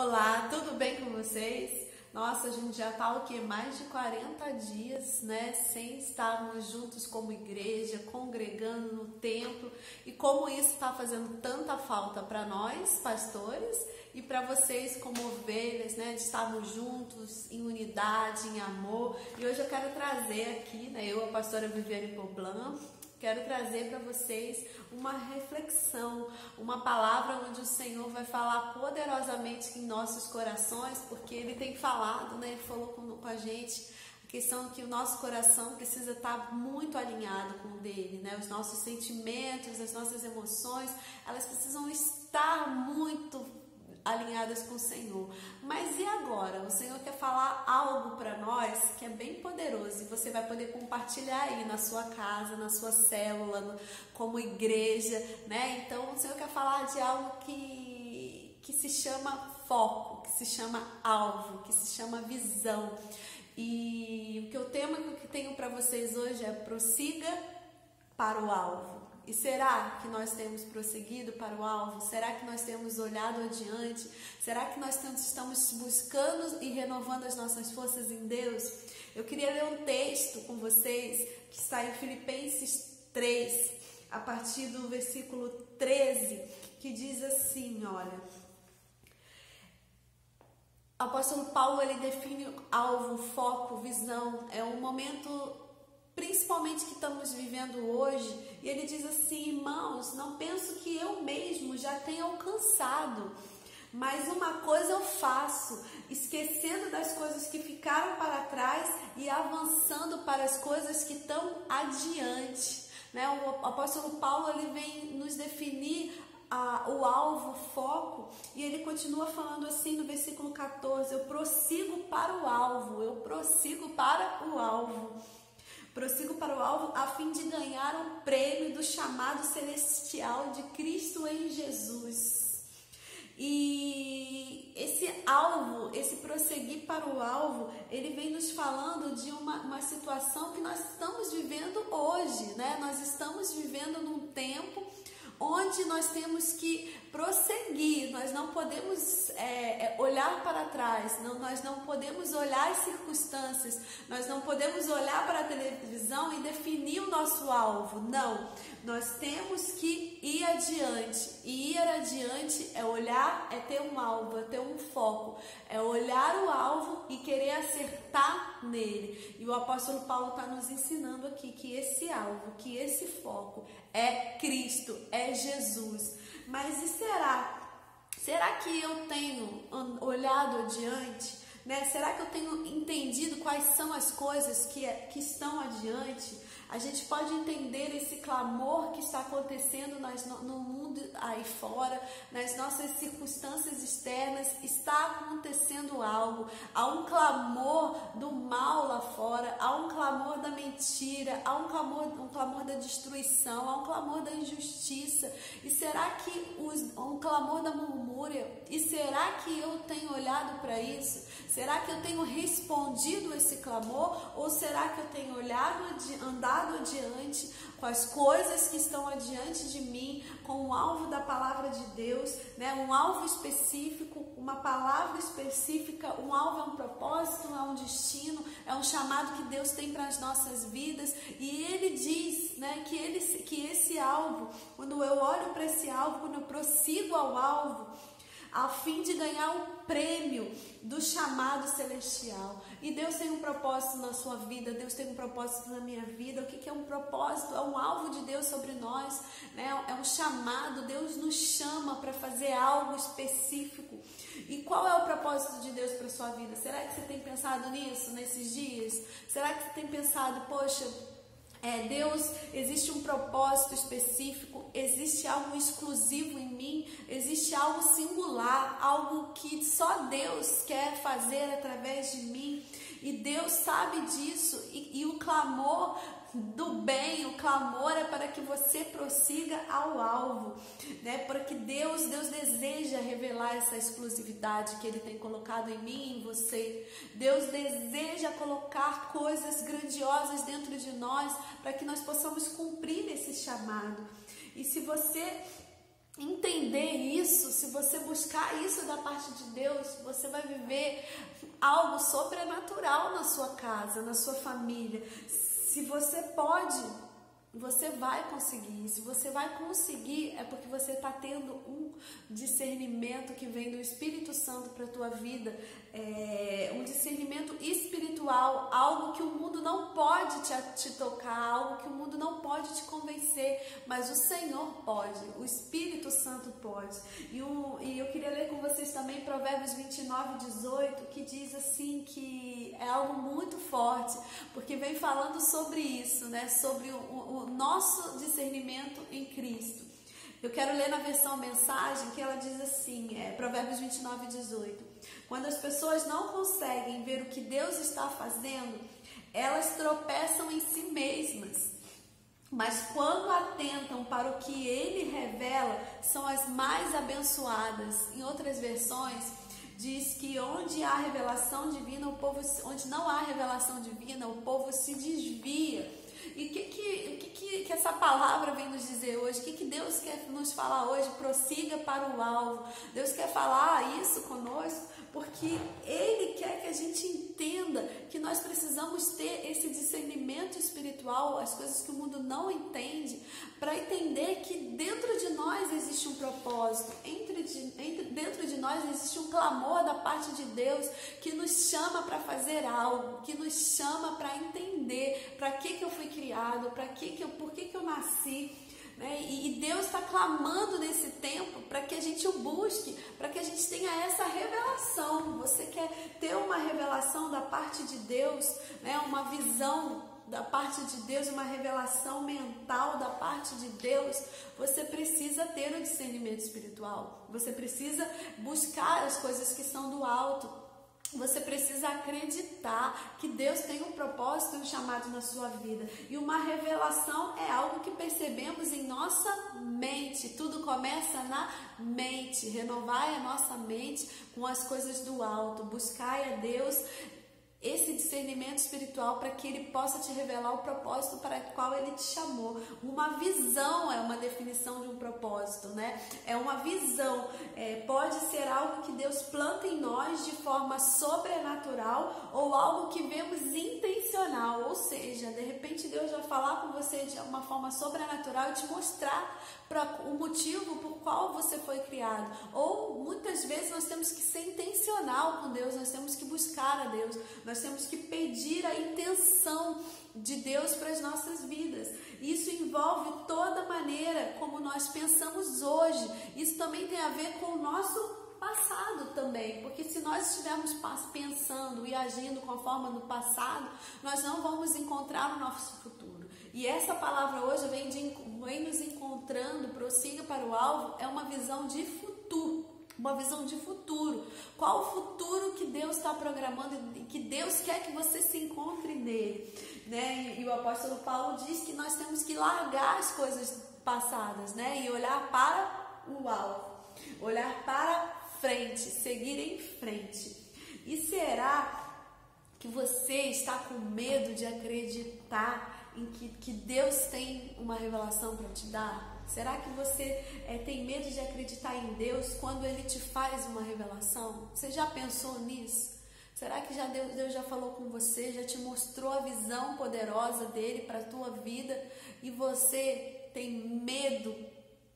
Olá, tudo bem com vocês? Nossa, a gente já tá o quê? Mais de 40 dias, né? Sem estarmos juntos como igreja, congregando no templo. E como isso está fazendo tanta falta para nós, pastores, e para vocês como ovelhas, né? De estarmos juntos em unidade, em amor. E hoje eu quero trazer aqui, né? Eu, a pastora Viviane Poblan, quero trazer para vocês uma reflexão, uma palavra onde o Senhor vai falar poderosamente em nossos corações, porque Ele tem falado, né? Ele falou com a gente a questão que o nosso coração precisa estar muito alinhado com o dele, né? Os nossos sentimentos, as nossas emoções, elas precisam estar muito alinhadas com o Senhor. Mas e agora? O Senhor quer falar algo para nós que é bem poderoso e você vai poder compartilhar aí na sua casa, na sua célula, como igreja, né? Então o Senhor quer falar de algo que se chama foco, que se chama alvo, que se chama visão. E o tema que eu tenho para vocês hoje é prossiga para o alvo. E será que nós temos prosseguido para o alvo? Será que nós temos olhado adiante? Será que nós estamos buscando e renovando as nossas forças em Deus? Eu queria ler um texto com vocês que está em Filipenses 3, a partir do versículo 13, que diz assim, olha... O apóstolo Paulo, ele define alvo, foco, visão. É um momento... principalmente que estamos vivendo hoje, e ele diz assim: irmãos, não penso que eu mesmo já tenha alcançado, mas uma coisa eu faço, esquecendo das coisas que ficaram para trás e avançando para as coisas que estão adiante, né? O apóstolo Paulo, ele vem nos definir o alvo, o foco, e ele continua falando assim no versículo 14: eu prossigo para o alvo, eu prossigo para o alvo. Prossigo para o alvo a fim de ganhar o prêmio do chamado celestial de Cristo em Jesus. E esse alvo, esse prosseguir para o alvo, ele vem nos falando de uma situação que nós estamos vivendo hoje, né? Nós estamos vivendo num tempo onde nós temos que prosseguir, nós não podemos olhar para trás, nós não podemos olhar as circunstâncias, nós não podemos olhar para a televisão e definir o nosso alvo, não, nós temos que ir adiante, e ir adiante é olhar, é ter um alvo, é ter um foco, é olhar o alvo e querer acertar nele. E o apóstolo Paulo está nos ensinando aqui que esse alvo, que esse foco é Cristo, é Jesus. Mas e será que eu tenho olhado adiante? Né? Será que eu tenho entendido quais são as coisas que estão adiante? A gente pode entender esse clamor que está acontecendo no mundo aí fora, nas nossas circunstâncias externas, está acontecendo algo. Há um clamor do mal lá fora, há um clamor da mentira, há um clamor da destruição, há um clamor da injustiça. E será que um clamor da murmúria? E será que eu tenho olhado para isso? Será que eu tenho respondido esse clamor? Ou será que eu tenho andado adiante com as coisas que estão adiante de mim, com o alvo da palavra de Deus, né? Um alvo específico, uma palavra específica, um alvo é um propósito, é um destino, é um chamado que Deus tem para as nossas vidas, e Ele diz, né, que esse alvo, quando eu olho para esse alvo, quando eu prossigo ao alvo, a fim de ganhar o prêmio do chamado celestial. E Deus tem um propósito na sua vida, Deus tem um propósito na minha vida. O que é um propósito? É um alvo de Deus sobre nós, né? É um chamado, Deus nos chama para fazer algo específico. E qual é o propósito de Deus para a sua vida? Será que você tem pensado nisso nesses dias? Será que você tem pensado, poxa, Deus, existe um propósito específico, existe algo exclusivo em mim, existe algo singular, algo que só Deus quer fazer através de mim, e Deus sabe disso, e o clamor do bem, o clamor é para que você prossiga ao alvo, né? Porque Deus deseja revelar essa exclusividade que Ele tem colocado em mim e em você. Deus deseja colocar coisas grandiosas dentro de nós para que nós possamos cumprir esse chamado. E se você entender isso, se você buscar isso da parte de Deus, você vai viver algo sobrenatural na sua casa, na sua família. Se você pode, você vai conseguir. Se você vai conseguir, é porque você está tendo um discernimento que vem do Espírito Santo para a tua vida, um discernimento espiritual, algo que o mundo não pode te tocar, algo que o mundo não pode te convencer, mas o Senhor pode, o Espírito Santo pode. E eu queria ler com vocês também Provérbios 29:18, que diz assim, que é algo muito forte, porque vem falando sobre isso, né? Sobre o nosso discernimento em Cristo. Eu quero ler na versão mensagem, que ela diz assim, Provérbios 29:18. Quando as pessoas não conseguem ver o que Deus está fazendo, elas tropeçam em si mesmas. Mas quando atentam para o que Ele revela, são as mais abençoadas. Em outras versões, diz que onde há revelação divina, onde não há revelação divina, o povo se desvia. E o que essa palavra vem nos dizer hoje? O que Deus quer nos falar hoje? Prossiga para o alvo. Deus quer falar isso conosco porque Ele quer que a gente entenda que nós precisamos ter esse discernimento espiritual, as coisas que o mundo não entende, para entender que dentro de nós existe um propósito, dentro de nós existe um clamor da parte de Deus que nos chama para fazer algo, que nos chama para entender para que eu fui criado, por que eu nasci. E Deus está clamando nesse tempo para que a gente o busque, para que a gente tenha essa revelação. Você quer ter uma revelação da parte de Deus, uma visão da parte de Deus, uma revelação mental da parte de Deus? Você precisa ter o discernimento espiritual, você precisa buscar as coisas que são do alto. Você precisa acreditar que Deus tem um propósito e um chamado na sua vida. E uma revelação é algo que percebemos em nossa mente. Tudo começa na mente. Renovai a nossa mente com as coisas do alto. Buscai a Deus esse discernimento espiritual para que Ele possa te revelar o propósito para o qual Ele te chamou. Uma visão é uma definição de um propósito, É uma visão, pode ser algo que Deus planta em nós de forma sobrenatural ou algo que vemos intencional, ou seja, de repente Deus vai falar com você de uma forma sobrenatural e te mostrar o motivo por qual você foi criado. Ou muitas vezes nós temos que ser intencional com Deus, nós temos que buscar a Deus, nós temos que pedir a intenção de Deus para as nossas vidas. Isso envolve toda a maneira como nós pensamos hoje. Isso também tem a ver com o nosso passado também, porque se nós estivermos pensando e agindo conforme no passado, nós não vamos encontrar o nosso futuro. E essa palavra hoje vem nos encontrando, prossiga para o alvo, é uma visão de futuro. Uma visão de futuro. Qual o futuro que Deus está programando e que Deus quer que você se encontre nele, E o apóstolo Paulo diz que nós temos que largar as coisas passadas, E olhar para o alvo, olhar para frente, seguir em frente. E será que você está com medo de acreditar em que Deus tem uma revelação para te dar? Será que você tem medo de acreditar em Deus quando Ele te faz uma revelação? Você já pensou nisso? Será que Deus já falou com você, já te mostrou a visão poderosa dEle para a tua vida e você tem medo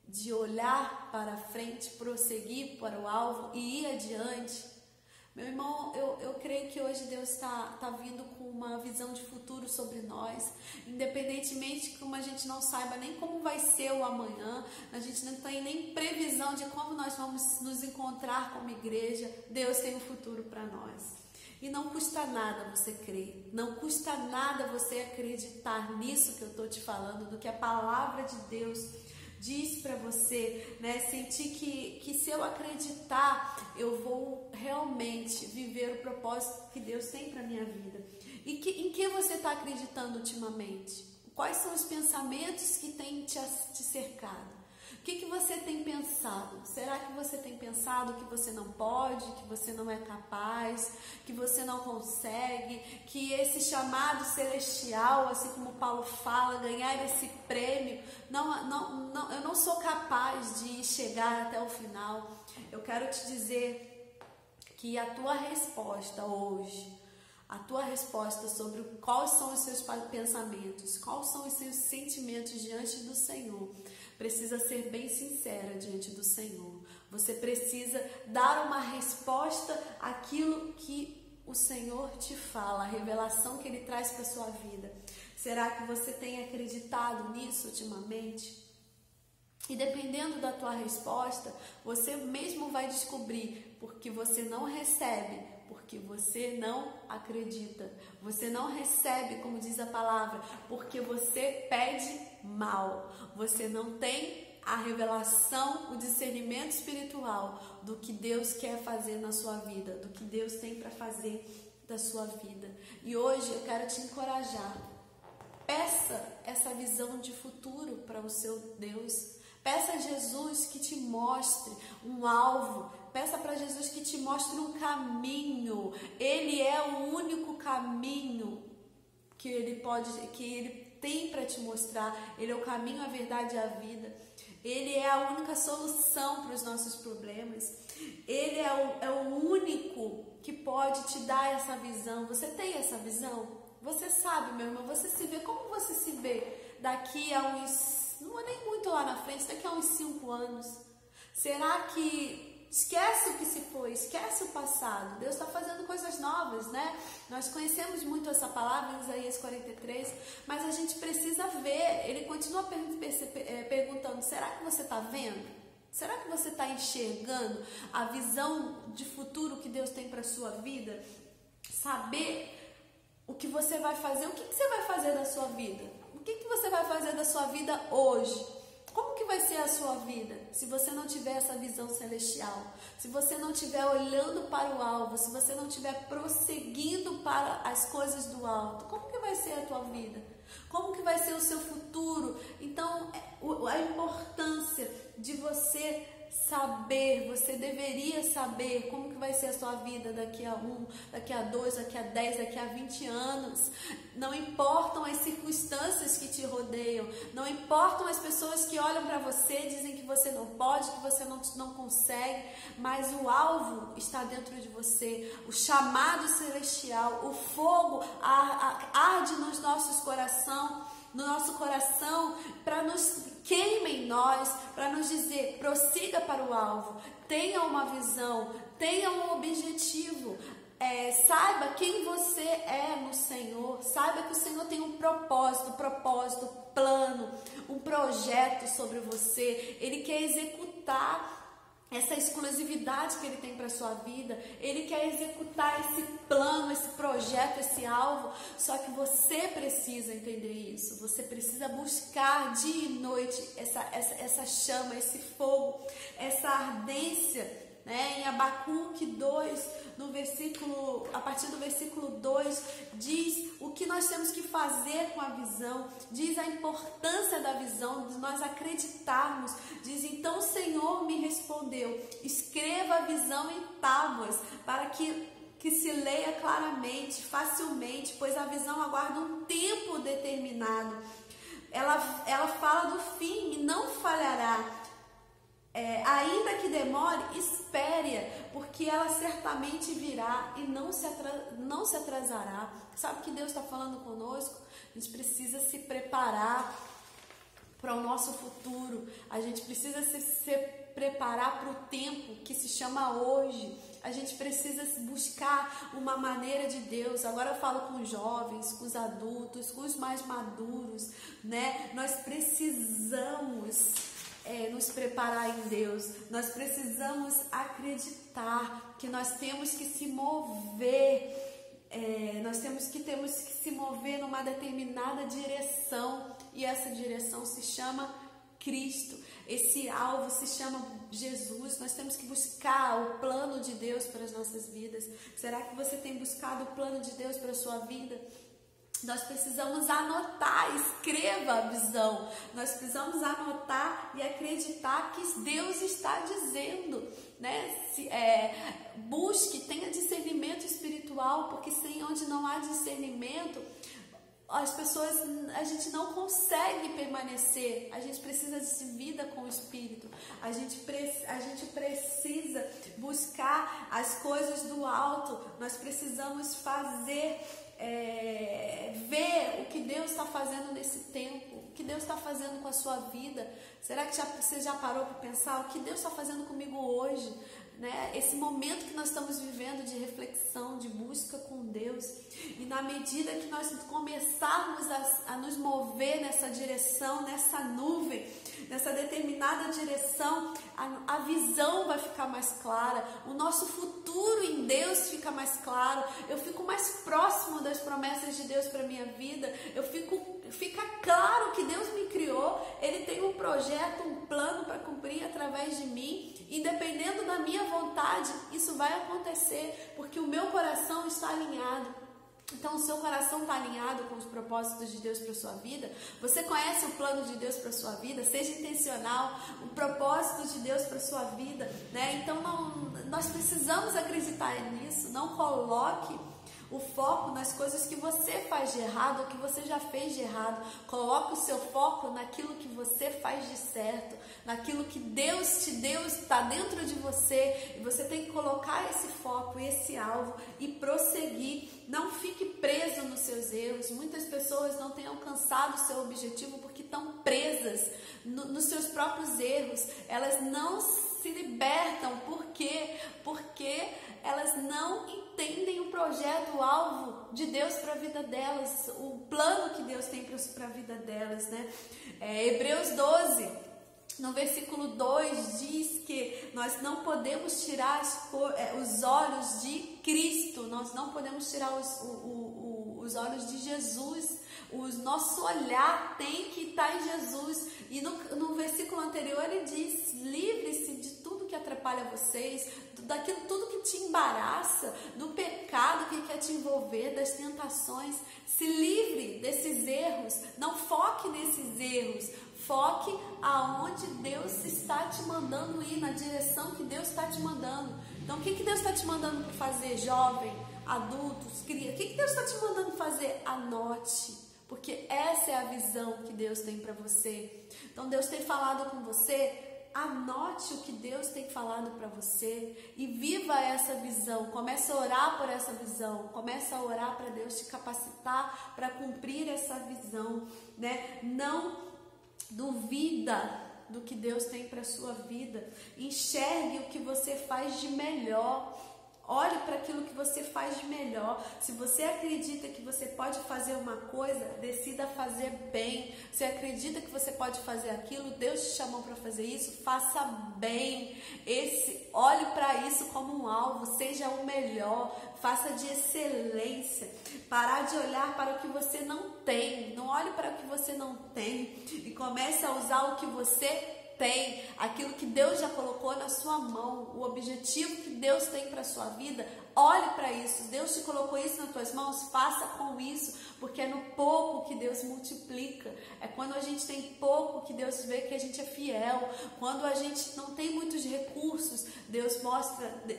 de olhar para frente, prosseguir para o alvo e ir adiante? Meu irmão, eu creio que hoje Deus está vindo com uma visão de futuro sobre nós, independentemente que a gente não saiba nem como vai ser o amanhã, a gente não tem nem previsão de como nós vamos nos encontrar como igreja. Deus tem um futuro para nós. E não custa nada você crer, não custa nada você acreditar nisso que eu estou te falando, do que a palavra de Deus diz para você, sentir que se eu acreditar, eu vou realmente viver o propósito que Deus tem para minha vida. E em que você está acreditando ultimamente? Quais são os pensamentos que têm te cercado? que você tem pensado? Será que você tem pensado que você não pode, que você não é capaz, que você não consegue, que esse chamado celestial, assim como Paulo fala, ganhar esse prêmio, eu não sou capaz de chegar até o final? Eu quero te dizer que a tua resposta hoje, a tua resposta sobre quais são os seus pensamentos, quais são os seus sentimentos diante do Senhor, precisa ser bem sincera diante do Senhor. Você precisa dar uma resposta àquilo que o Senhor te fala, a revelação que Ele traz para a sua vida. Será que você tem acreditado nisso ultimamente? E dependendo da tua resposta, você mesmo vai descobrir, porque você não recebe, porque você não acredita. Você não recebe, como diz a palavra, porque você pede mal. Você não tem a revelação, o discernimento espiritual do que Deus quer fazer na sua vida, do que Deus tem para fazer da sua vida. E hoje eu quero te encorajar. Peça essa visão de futuro para o seu Deus. Peça a Jesus que te mostre um alvo. Peça para Jesus que te mostre um caminho. Ele é o único caminho que Ele tem para te mostrar. Ele é o caminho, a verdade e a vida. Ele é a única solução para os nossos problemas. Ele é o único que pode te dar essa visão. Você tem essa visão? Você sabe, meu irmão, você se vê, como você se vê daqui a uns, não é nem muito lá na frente, daqui a uns 5 anos? Será que esquece o que se foi, esquece o passado? Deus está fazendo coisas novas, né? Nós conhecemos muito essa palavra em Isaías 43, mas a gente precisa ver. Ele continua perguntando, será que você está vendo? Será que você está enxergando a visão de futuro que Deus tem para a sua vida? Saber o que você vai fazer, o que você vai fazer da sua vida? O que você vai fazer da sua vida hoje? Como que vai ser a sua vida se você não tiver essa visão celestial? Se você não estiver olhando para o alvo, se você não estiver prosseguindo para as coisas do alto, como que vai ser a tua vida? Como que vai ser o seu futuro? Então, a importância de você saber, você deveria saber como que vai ser a sua vida daqui a 1, daqui a 2, daqui a 10, daqui a 20 anos. Não importam as circunstâncias que te rodeiam, não importam as pessoas que olham para você, dizem que você não pode, que você não consegue, mas o alvo está dentro de você, o chamado celestial, o fogo arde nos nossos corações, no nosso coração, para nos queima em nós, para nos dizer, prossiga para o alvo, tenha uma visão, tenha um objetivo, saiba quem você é no Senhor, saiba que o Senhor tem um propósito, plano, um projeto sobre você. Ele quer executar essa exclusividade que Ele tem para a sua vida. Ele quer executar esse plano, esse projeto, esse alvo. Só que você precisa entender isso. Você precisa buscar dia e noite essa chama, esse fogo, essa ardência, né? Em Abacuque 2, a partir do versículo 2, diz o que nós temos que fazer com a visão, diz a importância da visão, de nós acreditarmos. Diz, então o Senhor me respondeu, escreva a visão em tábuas, para que se leia claramente, facilmente, pois a visão aguarda um tempo determinado. Ela fala do fim e não falhará. Ainda que demore, espere-a, porque ela certamente virá e não se atrasará. Sabe o que Deus está falando conosco? A gente precisa se preparar para o nosso futuro. A gente precisa se preparar para o tempo que se chama hoje. A gente precisa buscar uma maneira de Deus. Agora eu falo com os jovens, com os adultos, com os mais maduros, né? Nós precisamos nos preparar em Deus. Nós precisamos acreditar que nós temos que se mover, nós temos que se mover numa determinada direção, e essa direção se chama Cristo. Esse alvo se chama Jesus. Nós temos que buscar o plano de Deus para as nossas vidas. Será que você tem buscado o plano de Deus para a sua vida? Nós precisamos anotar, escreva a visão. Nós precisamos anotar e acreditar que Deus está dizendo, né? Busque, tenha discernimento espiritual, porque sem onde não há discernimento, a gente não consegue permanecer. A gente precisa de vida com o Espírito. A gente precisa buscar as coisas do alto. Nós precisamos ver o que Deus está fazendo nesse tempo, o que Deus está fazendo com a sua vida. Será que você já parou para pensar o que Deus está fazendo comigo hoje? Né? Esse momento que nós estamos vivendo de reflexão, de busca com Deus, e na medida que nós começarmos a nos mover nessa direção, nessa nuvem, nessa determinada direção, a visão vai ficar mais clara, o nosso futuro em Deus fica mais claro, eu fico mais próximo das promessas de Deus para a minha vida, fica claro que Deus me criou, Ele tem um projeto, um plano para cumprir através de mim, e dependendo da minha vontade, isso vai acontecer, porque o meu coração está alinhado. Então, o seu coração está alinhado com os propósitos de Deus para a sua vida? Você conhece o plano de Deus para a sua vida? Seja intencional, o propósito de Deus para a sua vida, né? Então, nós precisamos acreditar nisso. Não coloque o foco nas coisas que você faz de errado ou que você já fez de errado. Coloque o seu foco naquilo que você faz de certo, naquilo que Deus te deu, está dentro de você, e você tem que colocar esse foco, esse alvo e prosseguir. Não fique preso nos seus erros. Muitas pessoas não têm alcançado o seu objetivo porque estão presas nos seus próprios erros. Elas não se libertam. Por quê? Porque elas não entendem o projeto, o alvo de Deus para a vida delas, o plano que Deus tem para a vida delas, né? Hebreus 12, no versículo 2, diz que nós não podemos tirar os olhos de Cristo, nós não podemos tirar os olhos de Jesus. O nosso olhar tem que estar em Jesus. E no versículo anterior ele diz: livre-se de tudo que atrapalha vocês, daquilo tudo que te embaraça, do pecado que quer te envolver, das tentações. Se livre desses erros, não foque nesses erros, foque aonde Deus está te mandando ir, na direção que Deus está te mandando. Então, o que Deus está te mandando fazer, jovem, adultos, cria? O que Deus está te mandando fazer? Anote. Porque essa é a visão que Deus tem para você. Então Deus tem falado com você, anote o que Deus tem falado para você e viva essa visão. Comece a orar por essa visão, comece a orar para Deus te capacitar para cumprir essa visão, né? Não duvida do que Deus tem para a sua vida. Enxergue o que você faz de melhor. Olhe para aquilo que você faz de melhor. Se você acredita que você pode fazer uma coisa, decida fazer bem. Se acredita que você pode fazer aquilo, Deus te chamou para fazer isso, faça bem. Olhe para isso como um alvo, seja o melhor, faça de excelência. Parar de olhar para o que você não tem. Não olhe para o que você não tem e comece a usar o que você tem, aquilo que Deus já colocou na sua mão, o objetivo que Deus tem para a sua vida. Olhe para isso. Deus te colocou isso nas tuas mãos, faça com isso, porque é no pouco que Deus multiplica. É quando a gente tem pouco que Deus vê que a gente é fiel. Quando a gente não tem muitos recursos,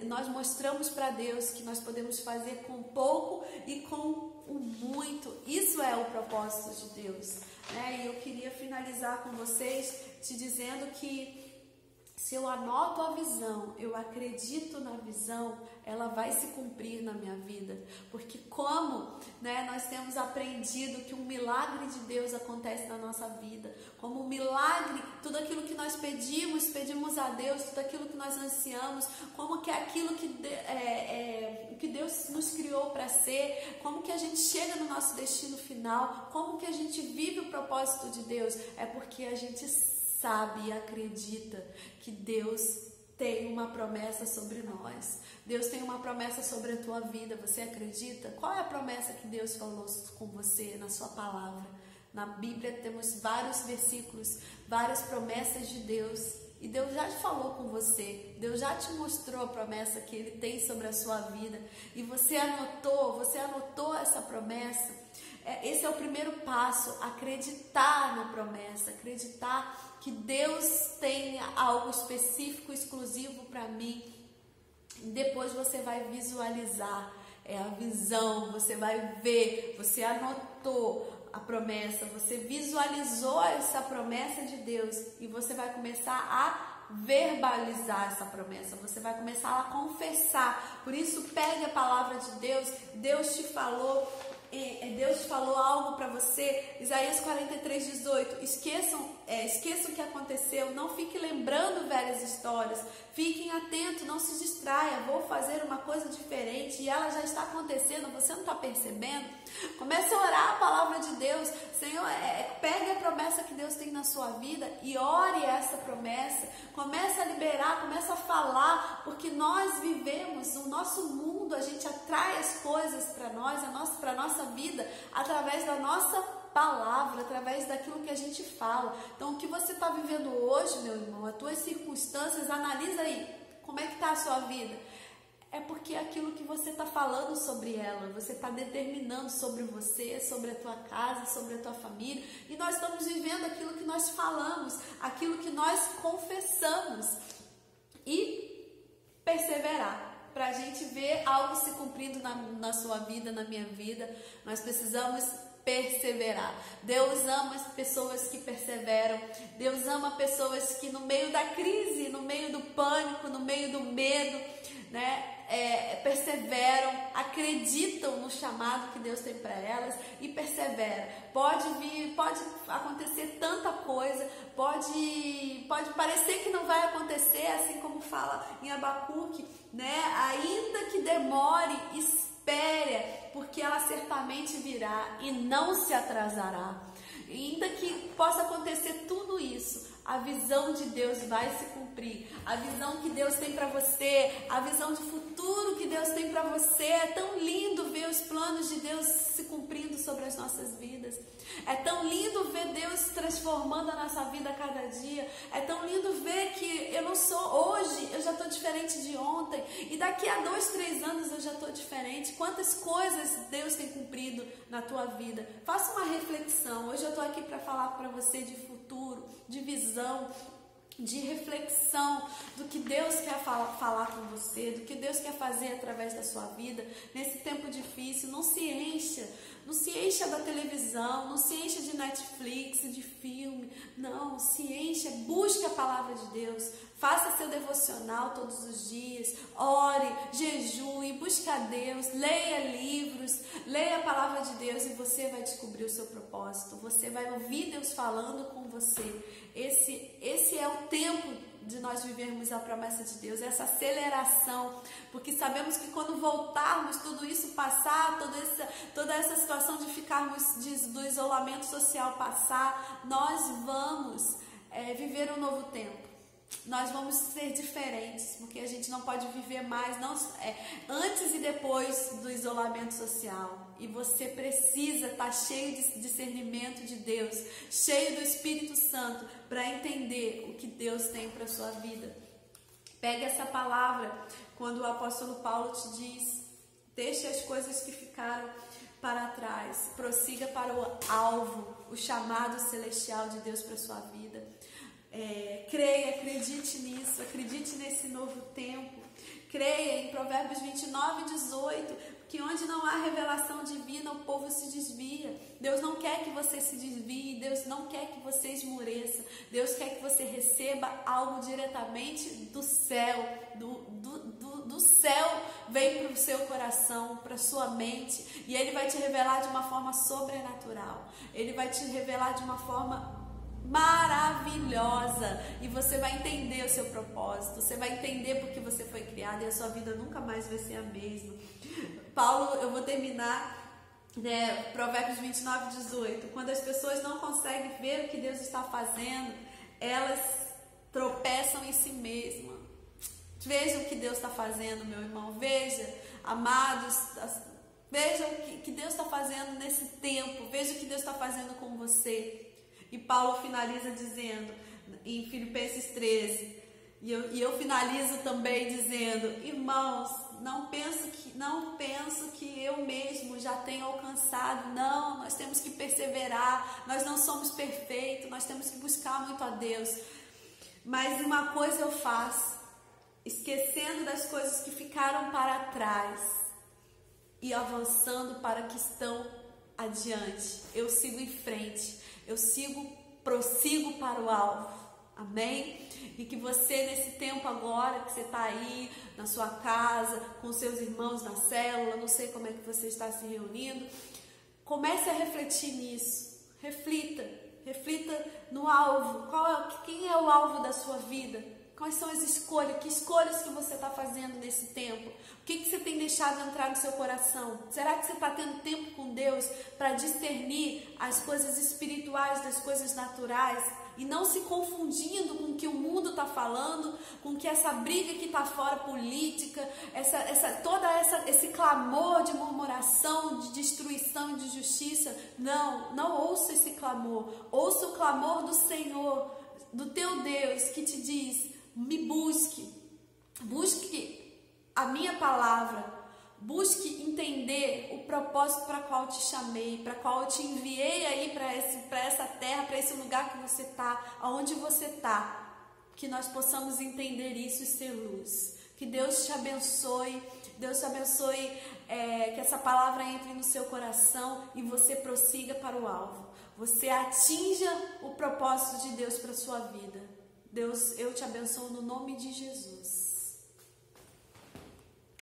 nós mostramos para Deus que nós podemos fazer com pouco e com o muito. Isso é o propósito de Deus, né? E eu queria finalizar com vocês te dizendo que se eu anoto a visão, eu acredito na visão, ela vai se cumprir na minha vida. Porque nós temos aprendido que um milagre de Deus acontece na nossa vida. Como um milagre, tudo aquilo que nós pedimos a Deus, tudo aquilo que nós ansiamos, como que é aquilo que Deus nos criou para ser, como que a gente chega no nosso destino final, como que a gente vive o propósito de Deus. É porque a gente sabe e acredita que Deus tem uma promessa sobre nós. Deus tem uma promessa sobre a tua vida. Você acredita? Qual é a promessa que Deus falou com você na sua palavra? Na Bíblia temos vários versículos, várias promessas de Deus. E Deus já te falou com você. Deus já te mostrou a promessa que Ele tem sobre a sua vida. E você anotou essa promessa. Esse é o primeiro passo, acreditar na promessa, acreditar que Deus tem algo específico, exclusivo para mim. Depois você vai visualizar, a visão, você vai ver, você anotou a promessa, você visualizou essa promessa de Deus e você vai começar a verbalizar essa promessa, você vai começar a confessar. Por isso, pegue a palavra de Deus. Deus te falou algo para você. Isaías 43:18. Esqueçam o que aconteceu, não fique lembrando velhas histórias, fiquem atentos, não se distraia, vou fazer uma coisa diferente e ela já está acontecendo, você não está percebendo? Comece a orar a palavra de Deus. Senhor, pegue a promessa que Deus tem na sua vida e ore essa promessa, comece a liberar, comece a falar, porque nós vivemos o nosso mundo, a gente atrai as coisas para nós, para a nossa vida, através da nossa palavra, através daquilo que a gente fala. Então, o que você está vivendo hoje, meu irmão, as tuas circunstâncias, analisa aí, como é que está a sua vida? É porque é aquilo que você está falando sobre ela, você está determinando sobre você, sobre a tua casa, sobre a tua família, e nós estamos vivendo aquilo que nós falamos, aquilo que nós confessamos, e perseverar. Para a gente ver algo se cumprindo na sua vida, na minha vida, nós precisamos perseverar. Deus ama as pessoas que perseveram. Deus ama pessoas que no meio da crise, no meio do pânico, no meio do medo, perseveram, acreditam no chamado que Deus tem para elas e perseveram. Pode acontecer tanta coisa, pode parecer que não vai acontecer, assim como fala em Abacuque, ainda que demore, espere, porque ela certamente virá e não se atrasará. Ainda que possa acontecer tudo isso, a visão de Deus vai se cumprir. A visão que Deus tem para você, a visão de futuro que Deus tem para você. É tão lindo ver os planos de Deus se cumprindo sobre as nossas vidas. É tão lindo ver Deus transformando a nossa vida a cada dia. É tão lindo ver que eu não sou hoje, eu já estou diferente de ontem. E daqui a 2, 3 anos eu já estou diferente. Quantas coisas Deus tem cumprido na tua vida. Faça uma reflexão. Hoje eu estou aqui para falar para você de futuro, de visão, de reflexão do que Deus quer falar com você, do que Deus quer fazer através da sua vida nesse tempo difícil. Não se encha da televisão, não se encha de Netflix, de filme, não, se encha, busque a palavra de Deus, faça seu devocional todos os dias, ore, jejue, busque a Deus, leia livros, leia a palavra de Deus e você vai descobrir o seu propósito, você vai ouvir Deus falando com você. Esse é o tempo de nós vivermos a promessa de Deus, essa aceleração, porque sabemos que quando voltarmos, tudo isso passar, toda essa situação de ficarmos do isolamento social passar, nós vamos viver um novo tempo. Nós vamos ser diferentes, porque a gente não pode viver mais antes e depois do isolamento social. E você precisa estar cheio de discernimento de Deus, cheio do Espírito Santo, para entender o que Deus tem para a sua vida. Pegue essa palavra, quando o apóstolo Paulo te diz, deixe as coisas que ficaram para trás, prossiga para o alvo, o chamado celestial de Deus para a sua vida. Creia, acredite nisso, acredite nesse novo tempo. Creia em Provérbios 29:18, que onde não há revelação divina, o povo se desvia. Deus não quer que você se desvie, Deus não quer que você esmoreça. Deus quer que você receba algo diretamente do céu, do céu vem para o seu coração, para a sua mente, e Ele vai te revelar de uma forma sobrenatural. Ele vai te revelar de uma forma maravilhosa, e você vai entender o seu propósito, você vai entender porque você foi criado, e a sua vida nunca mais vai ser a mesma. Paulo, eu vou terminar, Provérbios 29:18, quando as pessoas não conseguem ver o que Deus está fazendo, elas tropeçam em si mesmas. Veja o que Deus está fazendo, meu irmão, veja, amados, veja o que Deus está fazendo nesse tempo, veja o que Deus está fazendo com você. E Paulo finaliza dizendo, em Filipenses 13, e eu finalizo também dizendo, irmãos, não penso que eu mesmo já tenho alcançado. Não, nós temos que perseverar, nós não somos perfeitos, nós temos que buscar muito a Deus. Mas uma coisa eu faço, esquecendo das coisas que ficaram para trás e avançando para que estão adiante. Eu sigo em frente, prossigo para o alvo. Amém? E que você, nesse tempo agora, que você está aí na sua casa, com seus irmãos na célula, não sei como é que você está se reunindo, comece a refletir nisso. Reflita no alvo. Quem é o alvo da sua vida? Quais são as escolhas? Que escolhas que você está fazendo nesse tempo? O que você tem deixado entrar no seu coração? Será que você está tendo tempo com Deus para discernir as coisas espirituais das coisas naturais? E não se confundindo com o que o mundo está falando, com que essa briga que está fora política, esse clamor de murmuração, de destruição e de justiça. Não ouça esse clamor. Ouça o clamor do Senhor, do teu Deus, que te diz: me busque a minha palavra. Busque entender o propósito para qual eu te chamei, para qual eu te enviei aí para essa terra, para esse lugar que você está, aonde você está. Que nós possamos entender isso e ser luz. Que Deus te abençoe, que essa palavra entre no seu coração e você prossiga para o alvo. Você atinja o propósito de Deus para a sua vida. Deus, eu te abençoo no nome de Jesus.